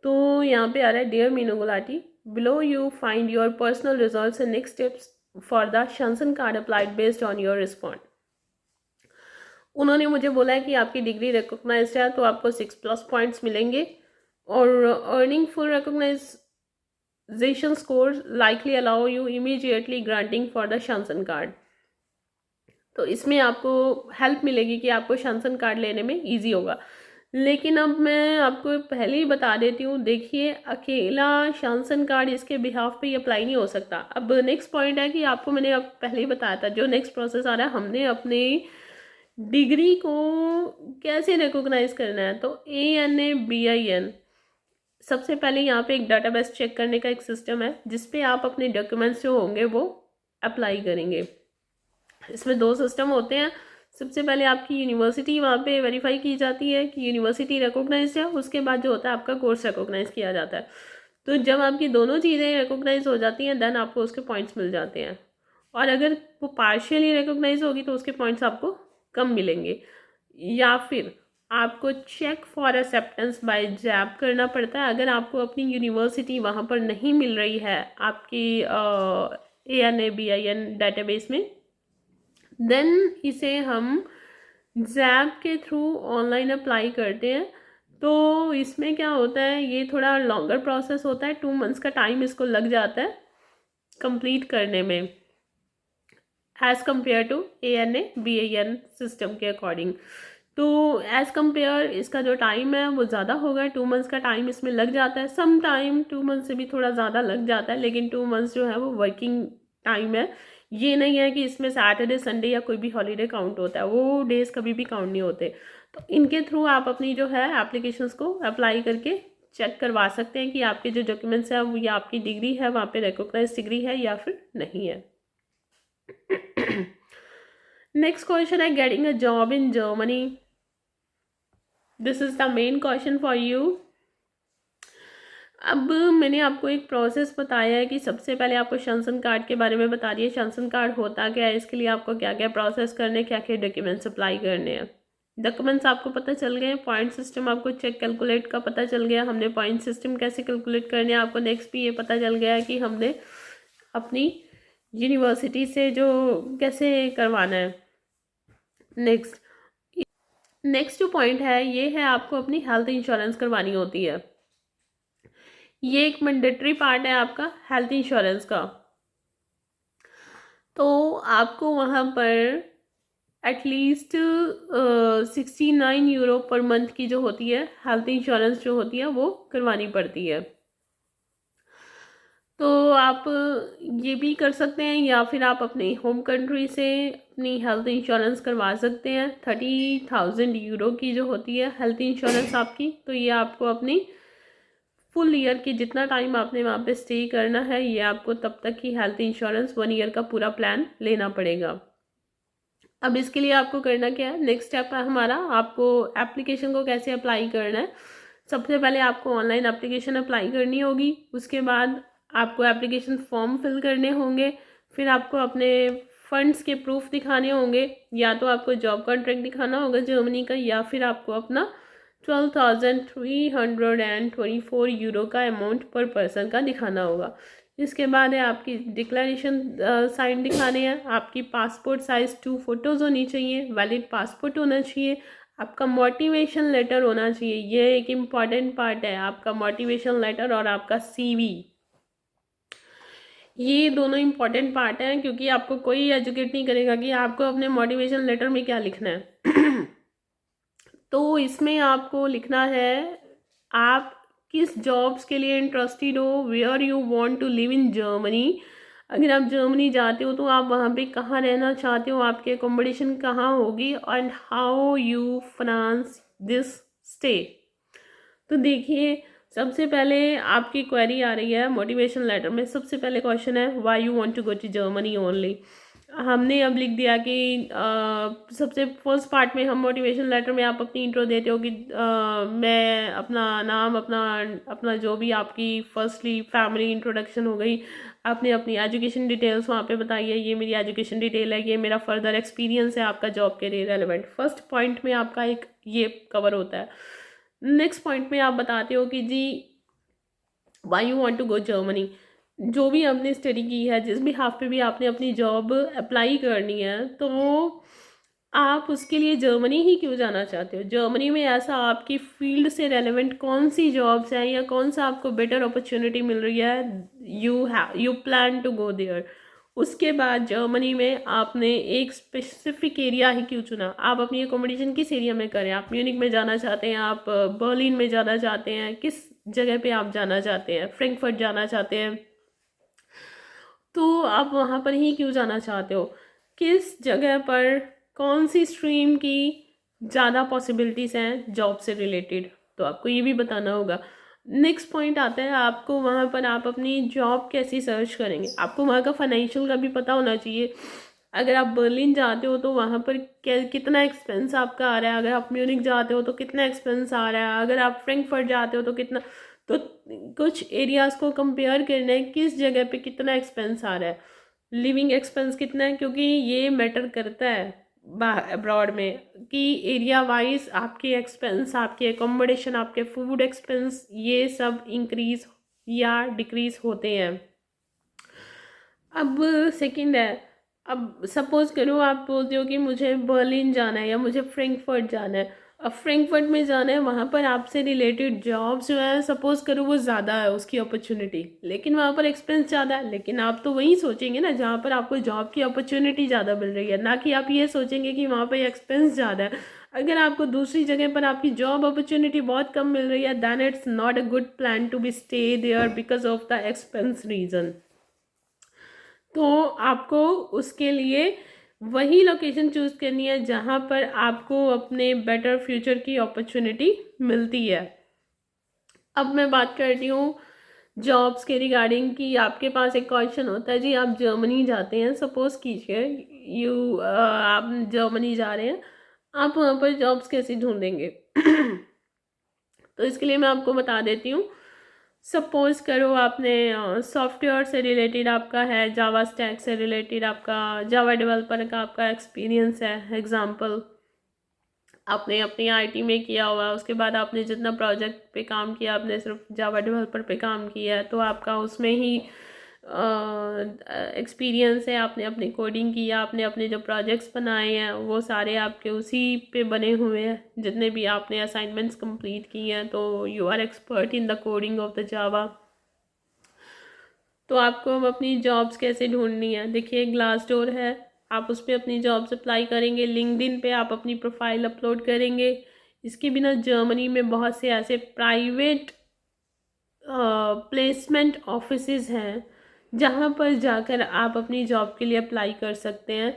तो यहाँ पे आ रहा है dear Meenu Gulati, below you find your personal results and next steps for the Chancen card applied based on your respond. उन्होंने मुझे बोला है कि आपकी डिग्री रिकॉग्नाइज्ड है तो आपको 6+ पॉइंट्स मिलेंगे, और earning full recognition score likely allow you immediately granting for the Chancen card. तो इसमें आपको हेल्प मिलेगी कि आपको शांसन कार्ड लेने में इजी होगा। लेकिन अब मैं आपको पहले ही बता देती हूँ, देखिए अकेला शांसन कार्ड इसके बिहाफ पे अप्लाई नहीं हो सकता। अब नेक्स्ट पॉइंट है कि आपको मैंने अब पहले ही बताया था, जो नेक्स्ट प्रोसेस आ रहा है, हमने अपने डिग्री को कैसे रिकॉग्नाइज करना है। तो ANABIN सबसे पहले यहाँ पे एक डाटाबेस चेक करने का एक सिस्टम है जिसपे आप अपने डॉक्यूमेंट्स जो होंगे वो अप्लाई करेंगे। इसमें दो सिस्टम होते हैं। सबसे पहले आपकी यूनिवर्सिटी वहाँ पे वेरीफाई की जाती है कि यूनिवर्सिटी रिकॉग्नाइज है, उसके बाद जो होता है आपका कोर्स रिकॉग्नाइज किया जाता है। तो जब आपकी दोनों चीज़ें रिकॉग्नाइज हो जाती हैं देन आपको उसके पॉइंट्स मिल जाते हैं, और अगर वो पार्शियली रिकॉग्नाइज होगी तो उसके पॉइंट्स आपको कम मिलेंगे। या फिर आपको चेक फॉर एक्सेप्टेंस बाय जैब करना पड़ता है। अगर आपको अपनी यूनिवर्सिटी वहाँ पर नहीं मिल रही है आपकी ANABIN डेटाबेस में, देन इसे हम जैब के थ्रू ऑनलाइन अप्लाई करते हैं। तो इसमें क्या होता है, ये थोड़ा लॉन्गर प्रोसेस होता है, 2 मंथ्स का टाइम इसको लग जाता है कंप्लीट करने में, as compare to ANABIN system के अकॉर्डिंग। तो एज़ कम्पेयर इसका जो टाइम है वो ज़्यादा होगा, 2 मंथ्स का टाइम इसमें लग जाता है। सम टाइम 2 मंथ्स से भी थोड़ा ज़्यादा लग जाता है, लेकिन 2 मंथ्स जो है वो वर्किंग टाइम है। ये नहीं है कि इसमें सैटरडे संडे या कोई भी हॉलीडे काउंट होता है, वो डेज़ कभी भी काउंट नहीं होते। तो इनके थ्रू आप अपनी जो है एप्लीकेशंस को अप्लाई करके चेक करवा सकते हैं कि आपके जो डॉक्यूमेंट्स हैं वो या आपकी डिग्री है वहाँ पे रिकॉग्नाइज डिग्री है या फिर नहीं है। नेक्स्ट क्वेश्चन है, getting a job in Germany, this is the main question for you. अब मैंने आपको एक प्रोसेस बताया है कि सबसे पहले आपको शांसन कार्ड के बारे में बता दिया, शांसन कार्ड होता क्या है, इसके लिए आपको क्या क्या प्रोसेस करने, क्या क्या डॉक्यूमेंट्स अप्लाई करने हैं। डॉक्यूमेंट्स आपको पता चल गए, पॉइंट सिस्टम आपको चेक कैलकुलेट का पता चल गया, हमने पॉइंट सिस्टम कैसे कैलकुलेट करने हैं आपको नेक्स्ट भी ये पता चल गया है कि हमने अपनी यूनिवर्सिटी से जो कैसे करवाना है। नेक्स्ट जो पॉइंट है ये है, आपको अपनी हेल्थ इंश्योरेंस करवानी होती है। ये एक मैंडेटरी पार्ट है आपका हेल्थ इंश्योरेंस का। तो आपको वहाँ पर एटलीस्ट 69 यूरो पर मंथ की जो होती है हेल्थ इंश्योरेंस जो होती है वो करवानी पड़ती है। तो आप ये भी कर सकते हैं, या फिर आप अपनी होम कंट्री से अपनी हेल्थ इंश्योरेंस करवा सकते हैं। 30,000 यूरो की जो होती है हेल्थ इंश्योरेंस आपकी, तो ये आपको अपनी फुल ईयर की जितना टाइम आपने वहाँ पे स्टे करना है, ये आपको तब तक की हेल्थ इंश्योरेंस 1 ईयर का पूरा प्लान लेना पड़ेगा। अब इसके लिए आपको करना क्या है, नेक्स्ट स्टेप है हमारा, आपको एप्लीकेशन को कैसे अप्लाई करना है। सबसे पहले आपको ऑनलाइन एप्लीकेशन अप्लाई करनी होगी, उसके बाद आपको एप्लीकेशन फॉर्म फिल करने होंगे, फिर आपको अपने फंड्स के प्रूफ दिखाने होंगे, या तो आपको जॉब कॉन्ट्रैक्ट दिखाना होगा जर्मनी का, या फिर आपको अपना 12,324 यूरो का अमाउंट पर पर्सन का दिखाना होगा। इसके बाद है आपकी डिक्लेरेशन साइन दिखाने हैं, आपकी पासपोर्ट साइज 2 फोटोज़ होनी चाहिए, वैलिड पासपोर्ट होना चाहिए, आपका मोटिवेशन लेटर होना चाहिए। ये एक इम्पॉर्टेंट पार्ट है, आपका मोटिवेशन लेटर और आपका CV, ये दोनों इम्पॉर्टेंट पार्ट हैं, क्योंकि आपको कोई एजुकेट नहीं करेगा कि आपको अपने मोटिवेशन लेटर में क्या लिखना है। तो इसमें आपको लिखना है आप किस जॉब्स के लिए इंटरेस्टेड हो, where you want to live in Germany. अगर आप जर्मनी जाते हो तो आप वहाँ पे कहाँ रहना चाहते हो, आपकी अकोमोडेशन कहाँ होगी, and how you finance this stay. तो देखिए, सबसे पहले आपकी क्वेरी आ रही है मोटिवेशन लेटर में, सबसे पहले क्वेश्चन है why you want to go to Germany only. हमने अब लिख दिया कि सबसे फर्स्ट पार्ट में हम मोटिवेशन लेटर में आप अपनी इंट्रो देते हो कि मैं अपना नाम, अपना जो भी आपकी फर्स्टली फैमिली इंट्रोडक्शन हो गई, आपने अपनी एजुकेशन डिटेल्स वहाँ पे बताई है, ये मेरी एजुकेशन डिटेल है, ये मेरा फर्दर एक्सपीरियंस है आपका जॉब के लिए रेलिवेंट। फर्स्ट पॉइंट में आपका एक ये कवर होता है। नेक्स्ट पॉइंट में आप बताते हो कि जी why you want to go Germany, जो भी आपने स्टडी की है, जिस भी हाफ पे भी आपने अपनी जॉब अप्लाई करनी है, तो आप उसके लिए जर्मनी ही क्यों जाना चाहते हो? जर्मनी में ऐसा आपकी फील्ड से रेलेवेंट कौन सी जॉब्स हैं या कौन सा आपको बेटर अपॉर्चुनिटी मिल रही है, you plan to go there. उसके बाद जर्मनी में आपने एक स्पेसिफिक एरिया ही क्यों चुना? आप अपनी अकोमोडेशन किस एरिया में करें? आप म्यूनिक में जाना चाहते हैं, आप बर्लिन में जाना चाहते हैं, किस जगह पे आप जाना चाहते हैं? फ्रैंकफर्ट जाना चाहते हैं, तो आप वहाँ पर ही क्यों जाना चाहते हो? किस जगह पर कौन सी स्ट्रीम की ज़्यादा पॉसिबिलिटीज़ हैं जॉब से रिलेटेड, तो आपको ये भी बताना होगा। नेक्स्ट पॉइंट आता है, आपको वहाँ पर आप अपनी जॉब कैसी सर्च करेंगे? आपको वहाँ का फाइनेंशियल का भी पता होना चाहिए। अगर आप बर्लिन जाते हो तो वहाँ पर कितना एक्सपेंस आपका आ रहा है, अगर आप म्यूनिक जाते हो तो कितना एक्सपेंस आ रहा है, अगर आप फ्रैंकफर्ट जाते हो तो कितना। तो कुछ एरियाज़ को कंपेयर करना है, किस जगह पे कितना एक्सपेंस आ रहा है, लिविंग एक्सपेंस कितना है, क्योंकि ये मैटर करता है अब्रॉड में कि एरिया वाइज आपके एक्सपेंस, आपके एकोमोडेशन, आपके फूड एक्सपेंस ये सब इंक्रीज या डिक्रीज होते हैं। अब सेकंड है, अब सपोज करो आप बोलते हो कि मुझे बर्लिन जाना है या मुझे फ्रैंकफर्ट जाना है। अब फ्रैंकफर्ट में जाना है, वहाँ पर आपसे रिलेटेड जॉब्स जो है सपोज करो वो ज़्यादा है उसकी अपॉर्चुनिटी, लेकिन वहाँ पर एक्सपेंस ज़्यादा है। लेकिन आप तो वही सोचेंगे ना जहाँ पर आपको जॉब की अपॉर्चुनिटी ज़्यादा मिल रही है, ना कि आप ये सोचेंगे कि वहाँ पर एक्सपेंस ज़्यादा है। अगर आपको दूसरी जगह पर आपकी जॉब अपॉर्चुनिटी बहुत कम मिल रही है, than it's not a good plan to be stay there because of the expense reason. तो आपको उसके लिए वही लोकेशन चूज़ करनी है जहाँ पर आपको अपने बेटर फ्यूचर की अपॉर्चुनिटी मिलती है। अब मैं बात करती हूँ जॉब्स के रिगार्डिंग कि आपके पास एक क्वेश्चन होता है, जी आप जर्मनी जाते हैं, सपोज कीजिए आप जर्मनी जा रहे हैं, आप वहाँ पर जॉब्स कैसे ढूंढेंगे? तो इसके लिए मैं आपको बता देती हूँ। सपोज करो आपने सॉफ्टवेयर से रिलेटेड आपका है, जावा स्टैक से रिलेटेड आपका जावा डेवलपर का आपका एक्सपीरियंस है, एग्जांपल आपने अपनी आईटी में किया हुआ है, उसके बाद आपने जितना प्रोजेक्ट पे काम किया आपने सिर्फ जावा डेवलपर पे काम किया है, तो आपका उसमें ही एक्सपीरियंस है, आपने अपनी कोडिंग की, आपने अपने जो प्रोजेक्ट्स बनाए हैं वो सारे आपके उसी पे बने हुए हैं, जितने भी आपने असाइनमेंट्स कंप्लीट किए हैं, तो you are expert in the coding of the Java. तो आपको अब अपनी जॉब्स कैसे ढूंढनी है? देखिए ग्लास डोर है, आप उस पर अपनी जॉब्स अप्लाई करेंगे, लिंक्डइन पे आप अपनी प्रोफाइल अपलोड करेंगे। इसके बिना जर्मनी में बहुत से ऐसे प्राइवेट प्लेसमेंट ऑफिसेज हैं जहाँ पर जाकर आप अपनी जॉब के लिए अप्लाई कर सकते हैं।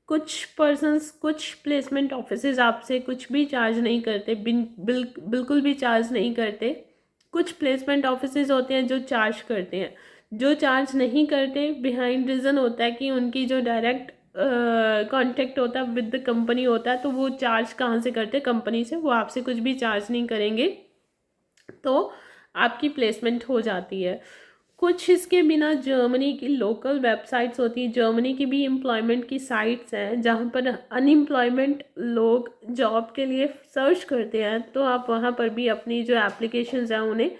कुछ पर्सन्स, कुछ प्लेसमेंट ऑफिसेज आपसे कुछ भी चार्ज नहीं करते, बिल्कुल भी चार्ज नहीं करते। कुछ प्लेसमेंट ऑफिसेज होते हैं जो चार्ज करते हैं। जो चार्ज नहीं करते, बिहाइंड रीज़न होता है कि उनकी जो डायरेक्ट कांटेक्ट होता है विद द कंपनी होता है, तो वो चार्ज कहाँ से करते हैं? कंपनी से। वो आपसे कुछ भी चार्ज नहीं करेंगे, तो आपकी प्लेसमेंट हो जाती है। कुछ इसके बिना जर्मनी की लोकल वेबसाइट्स होती हैं, जर्मनी की भी एम्प्लॉयमेंट की साइट्स हैं जहाँ पर अनएम्प्लॉयमेंट लोग जॉब के लिए सर्च करते हैं, तो आप वहाँ पर भी अपनी जो एप्लीकेशंस हैं उन्हें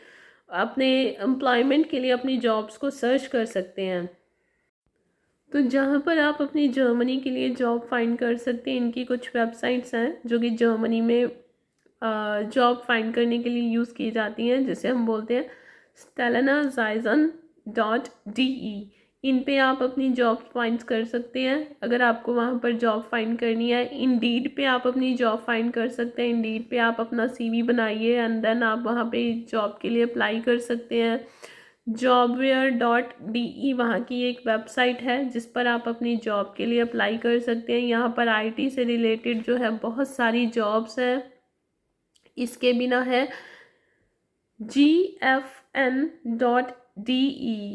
अपने एम्प्लॉयमेंट के लिए अपनी जॉब्स को सर्च कर सकते हैं। तो जहाँ पर आप अपनी जर्मनी के लिए जॉब फाइंड कर सकते हैं, इनकी कुछ वेबसाइट्स हैं जो कि जर्मनी में जॉब फाइंड करने के लिए यूज़ की जाती हैं, जिसे हम बोलते हैं stellenazeisen.de। इन पे आप अपनी जॉब फाइंड कर सकते हैं अगर आपको वहाँ पर जॉब फाइंड करनी है। इंडीड पे आप अपनी जॉब फाइंड कर सकते हैं, इंडीड पे आप अपना सीवी बनाइए एंड देन आप वहाँ पे जॉब के लिए अप्लाई कर सकते हैं। jobware.de वहाँ की एक वेबसाइट है जिस पर आप अपनी जॉब के लिए अप्लाई कर सकते हैं। यहाँ पर आईटी से रिलेटेड जो है बहुत सारी जॉब्स हैं। इसके बिना है gfn.de,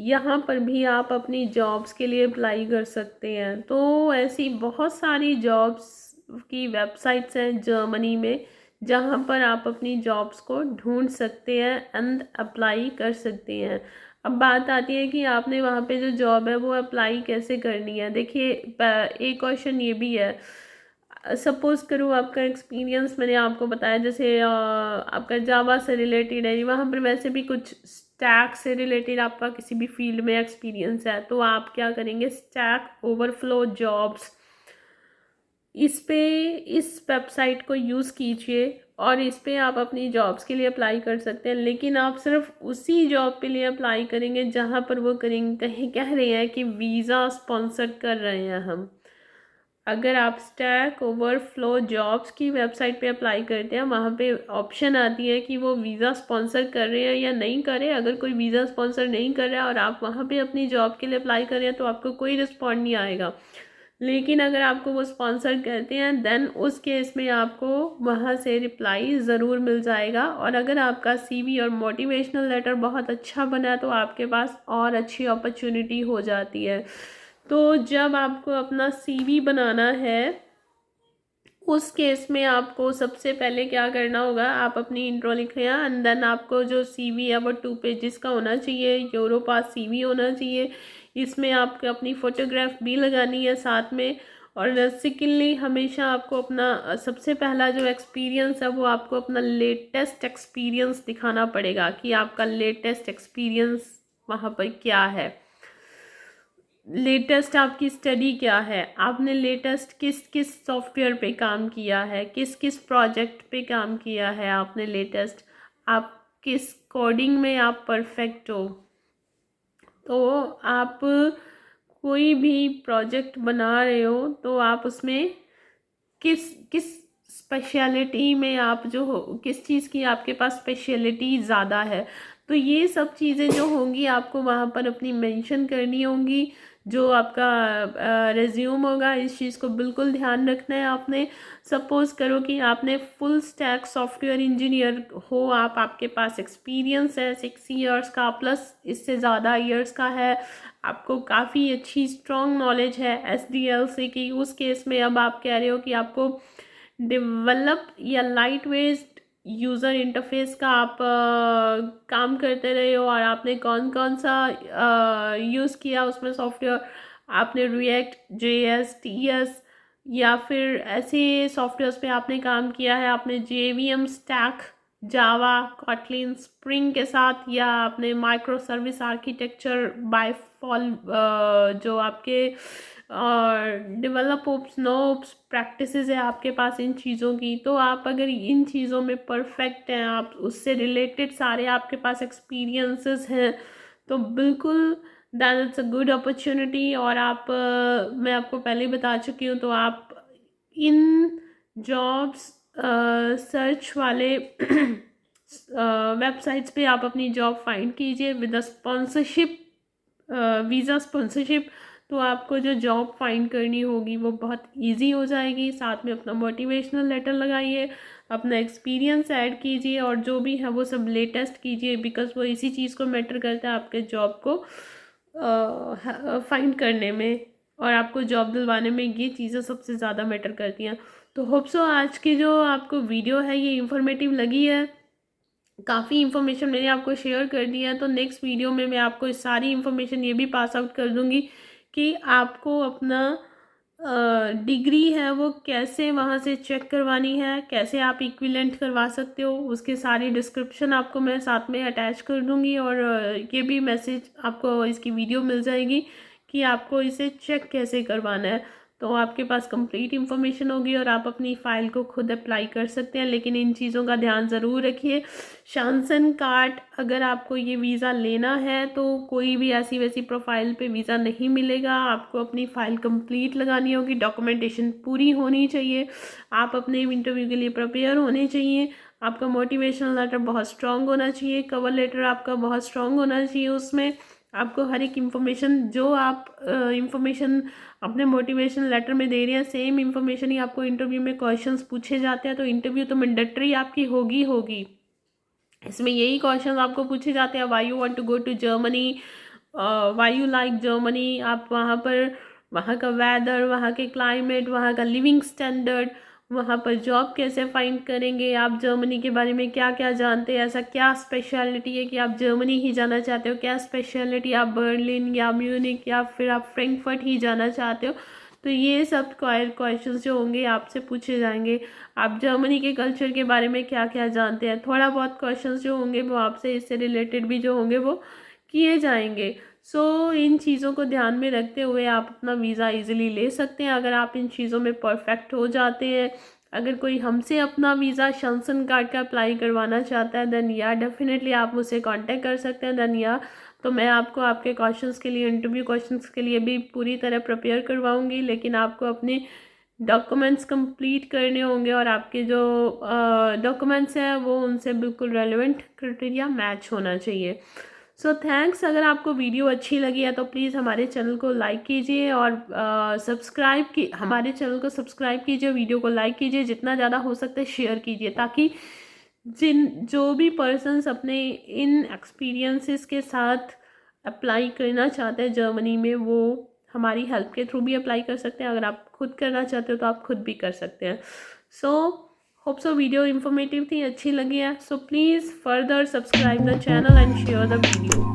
यहाँ पर भी आप अपनी जॉब्स के लिए अप्लाई कर सकते हैं। तो ऐसी बहुत सारी जॉब्स की वेबसाइट्स हैं जर्मनी में जहाँ पर आप अपनी जॉब्स को ढूंढ सकते हैं एंड अप्लाई कर सकते हैं। अब बात आती है कि आपने वहाँ पे जो जॉब है वो अप्लाई कैसे करनी है। देखिए एक क्वेश्चन ये भी है, सपोज करो आपका एक्सपीरियंस मैंने आपको बताया, जैसे आपका जावा से रिलेटेड है, वहाँ पर वैसे भी कुछ स्टैक से रिलेटेड आपका किसी भी फील्ड में एक्सपीरियंस है, तो आप क्या करेंगे, स्टैक ओवरफ्लो जॉब्स इस वेबसाइट को यूज़ कीजिए और इस पे आप अपनी जॉब्स के लिए अप्लाई कर सकते हैं, लेकिन आप सिर्फ उसी जॉब के लिए अप्लाई करेंगे जहाँ पर वो करेंगे, कहीं कह रहे हैं कि वीज़ा स्पॉन्सर कर रहे हैं हम। अगर आप स्टैक ओवरफ्लो जॉब्स की वेबसाइट पे अप्लाई करते हैं, वहाँ पे ऑप्शन आती है कि वो वीज़ा स्पॉन्सर कर रहे हैं या नहीं कर रहे हैं। अगर कोई वीज़ा स्पॉन्सर नहीं कर रहा है और आप वहाँ पे अपनी जॉब के लिए अप्लाई कर रहे हैं तो आपको कोई रिस्पॉन्ड नहीं आएगा। लेकिन अगर आपको वो स्पॉन्सर करते हैं देन उस केस में आपको वहाँ से रिप्लाई ज़रूर मिल जाएगा। और अगर आपका सीवी और मोटिवेशनल लेटर बहुत अच्छा बना है तो आपके पास और अच्छी अपॉर्चुनिटी हो जाती है। तो जब आपको अपना सीवी बनाना है उस केस में आपको सबसे पहले क्या करना होगा, आप अपनी इंट्रो लिखें एंड देन आपको जो सीवी है वो 2 पेजेस का होना चाहिए, यूरोपास सीवी होना चाहिए। इसमें आपको अपनी फ़ोटोग्राफ भी लगानी है साथ में। और सेकेंडली हमेशा आपको अपना सबसे पहला जो एक्सपीरियंस है वो आपको अपना लेटेस्ट एक्सपीरियंस दिखाना पड़ेगा कि आपका लेटेस्ट एक्सपीरियंस वहाँ पर क्या है, लेटेस्ट आपकी स्टडी क्या है, आपने लेटेस्ट किस किस सॉफ्टवेयर पे काम किया है, किस किस प्रोजेक्ट पे काम किया है आपने लेटेस्ट, आप किस कोडिंग में आप परफेक्ट हो। तो आप कोई भी प्रोजेक्ट बना रहे हो तो आप उसमें किस किस स्पेशलिटी में आप जो हो, किस चीज़ की आपके पास स्पेशलिटी ज़्यादा है, तो ये सब चीज़ें जो होंगी आपको वहाँ पर अपनी मेंशन करनी होंगी। जो आपका रिज्यूम होगा इस चीज़ को बिल्कुल ध्यान रखना है आपने। सपोज़ करो कि आपने फुल स्टैक सॉफ्टवेयर इंजीनियर हो, आपके पास एक्सपीरियंस है 6 ईयर्स का प्लस इससे ज़्यादा ईयर्स का है, आपको काफ़ी अच्छी स्ट्रॉन्ग नॉलेज है SDLC की। उस केस में अब आप कह रहे हो कि आपको डेवलप या लाइट वेट यूज़र इंटरफेस का आप काम करते रहे हो और आपने कौन कौन सा यूज़ किया उसमें सॉफ्टवेयर, आपने रिएक्ट JS TS या फिर ऐसे सॉफ्टवेयर्स पे आपने काम किया है, आपने JVM stack Java Kotlin Spring के साथ, या आपने माइक्रो सर्विस आर्किटेक्चर बाय फॉल जो आपके डेवलप ओप्स नोप्स प्रैक्टिसेस है आपके पास इन चीज़ों की। तो आप अगर इन चीज़ों में परफेक्ट हैं, आप उससे रिलेटेड सारे आपके पास एक्सपीरियंसेस हैं, तो बिल्कुल that it's a good opportunity. और आप मैं आपको पहले ही बता चुकी हूँ, तो आप इन जॉब्स सर्च वाले वेबसाइट्स पे आप अपनी जॉब फाइंड कीजिए विद स्पॉन्सरशिप, वीज़ा स्पॉन्सरशिप। तो आपको जो जॉब फाइंड करनी होगी वो बहुत इजी हो जाएगी। साथ में अपना मोटिवेशनल लेटर लगाइए, अपना एक्सपीरियंस ऐड कीजिए और जो भी है वो सब लेटेस्ट कीजिए, बिकॉज वो इसी चीज़ को मैटर करता है आपके जॉब को फाइंड करने में और आपको जॉब दिलवाने में। ये चीज़ें सबसे ज़्यादा मैटर करती हैं। तो होप सो आज की जो आपको वीडियो है ये इंफॉर्मेटिव लगी है, काफ़ी इन्फॉर्मेशन मैंने आपको शेयर कर दी है। तो नेक्स्ट वीडियो में मैं आपको सारी इन्फॉर्मेशन ये भी पास आउट कर दूंगी कि आपको अपना डिग्री है वो कैसे वहाँ से चेक करवानी है, कैसे आप इक्विवेलेंट करवा सकते हो, उसके सारी डिस्क्रिप्शन आपको मैं साथ में अटैच कर दूंगी। और ये भी मैसेज आपको इसकी वीडियो मिल जाएगी कि आपको इसे चेक कैसे करवाना है। तो आपके पास कंप्लीट इन्फॉर्मेशन होगी और आप अपनी फ़ाइल को खुद अप्लाई कर सकते हैं। लेकिन इन चीज़ों का ध्यान ज़रूर रखिए। शांसन कार्ड अगर आपको ये वीज़ा लेना है तो कोई भी ऐसी वैसी प्रोफाइल पे वीज़ा नहीं मिलेगा, आपको अपनी फ़ाइल कंप्लीट लगानी होगी, डॉक्यूमेंटेशन पूरी होनी चाहिए, आप अपने इंटरव्यू के लिए प्रिपेयर होने चाहिए, आपका मोटिवेशनल लेटर बहुत स्ट्रॉन्ग होना चाहिए, कवर लेटर आपका बहुत स्ट्रॉन्ग होना चाहिए, उसमें आपको हर एक इन्फॉर्मेशन जो आप इन्फॉर्मेशन अपने मोटिवेशन लेटर में दे रहे हैं सेम इन्फॉर्मेशन ही आपको इंटरव्यू में क्वेश्चंस पूछे जाते हैं। तो इंटरव्यू तो मैंडेटरी आपकी होगी। इसमें यही क्वेश्चंस आपको पूछे जाते हैं, why you want to go to Germany, why you like Germany, आप वहाँ पर वहाँ का वेदर, वहाँ के क्लाइमेट, वहाँ का लिविंग स्टैंडर्ड, वहाँ पर जॉब कैसे फाइंड करेंगे, आप जर्मनी के बारे में क्या क्या जानते हैं, ऐसा क्या स्पेशलिटी है कि आप जर्मनी ही जाना चाहते हो, क्या स्पेशलिटी आप बर्लिन या म्यूनिक या फिर आप फ्रैंकफर्ट ही जाना चाहते हो। तो ये सब क्वेश्चंस जो होंगे आपसे पूछे जाएंगे। आप जर्मनी के कल्चर के बारे में क्या क्या जानते हैं, थोड़ा बहुत क्वेश्चंस जो होंगे वो आपसे इससे रिलेटेड भी जो होंगे वो किए जाएंगे। सो इन चीज़ों को ध्यान में रखते हुए आप अपना वीज़ा इजीली ले सकते हैं अगर आप इन चीज़ों में परफेक्ट हो जाते हैं। अगर कोई हमसे अपना वीज़ा शांसन कार्ड का अप्लाई करवाना चाहता है देन या डेफिनेटली आप मुझसे कांटेक्ट कर सकते हैं। देन या तो मैं आपको आपके क्वेश्चंस के लिए, इंटरव्यू क्वेश्चंस के लिए भी पूरी तरह प्रिपेयर करवाऊंगी, लेकिन आपको अपने डॉक्यूमेंट्स कंप्लीट करने होंगे और आपके जो डॉक्यूमेंट्स हैं वो उनसे बिल्कुल रेलेवेंट क्राइटेरिया मैच होना चाहिए। So thanks. अगर आपको वीडियो अच्छी लगी है तो प्लीज़ हमारे चैनल को लाइक कीजिए और हमारे चैनल को सब्सक्राइब कीजिए, वीडियो को लाइक कीजिए, जितना ज़्यादा हो सकता है शेयर कीजिए, ताकि जो भी पर्सन्स अपने इन एक्सपीरियंसेस के साथ अप्लाई करना चाहते हैं जर्मनी में वो हमारी हेल्प के थ्रू भी अप्लाई कर सकते हैं। अगर आप खुद करना चाहते हो तो आप खुद भी कर सकते हैं। So hope so video informative थी, अच्छी लगी है। So please further subscribe the channel and share the video.